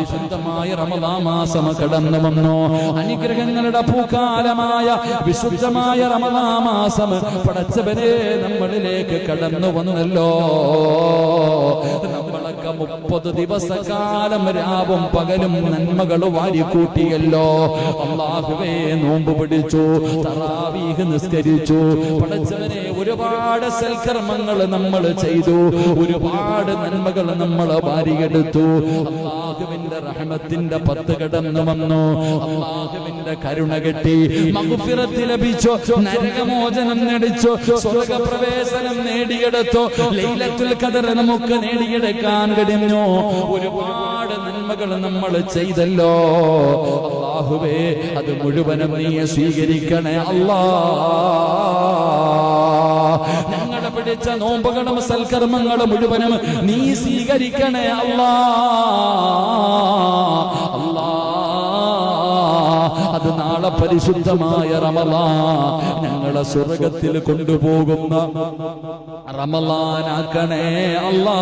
പരിശുദ്ധമായ റമദാൻ മാസം കടന്നു വന്നു. അനുഗ്രഹങ്ങളുടെ പൂക്കാലമായ വിശുദ്ധമായ റമദാൻ മാസം പടച്ചവനെ നമ്മളിലേക്ക് കടന്നു വന്നല്ലോ. നമ്മളൊക്കെ 30 ദിവസക്കാലം രാവും പകലും നന്മകൾ വാരിക്കൂട്ടിയല്ലോ. അല്ലാഹുവേ നോമ്പ് പിടിച്ചു, തറാവീഹ് നിസ്കരിച്ചു. പടച്ചവനെ ഒരുപാട് സൽക്കർമ്മങ്ങൾ നമ്മൾ ചെയ്തു, ഒരുപാട് നന്മകൾ നമ്മൾ വാരിയെടുത്തു. അല്ലാഹുവിന്റെ റഹ്മത്തിന്റെ 10 കടന്നു വന്നു. അല്ലാഹുവിന്റെ കരുണ കിട്ടി, മഗ്ഫിറത്ത് ലഭിച്ചു, നരകമോചനം നേടിച്ചു, സ്വർഗ്ഗപ്രവേശനം നേടിയെടുത്തു, ലൈലത്തുൽ ഖദർ നമുക്ക് നേടിയെടുക്കാൻ കഴിഞ്ഞു. ഒരുപാട് നന്മകൾ നമ്മൾ ചെയ്തല്ലോ. അല്ലാഹുവേ അത് മുഴുവനും നീ സ്വീകരിക്കണേ അല്ലാ. ഞങ്ങളുടെ പിടിച്ച നോമ്പുകളും സൽക്കർമ്മങ്ങളും മുഴുവനും നീ സ്വീകരിക്കണേ അല്ലാ. അല്ലാ അത് നാളെ പരിശുദ്ധമായ റമളാൻ ഞങ്ങളെ സ്വർഗ്ഗത്തിൽ കൊണ്ടുപോകുന്ന റമളാനാക്കണേ അല്ലാ.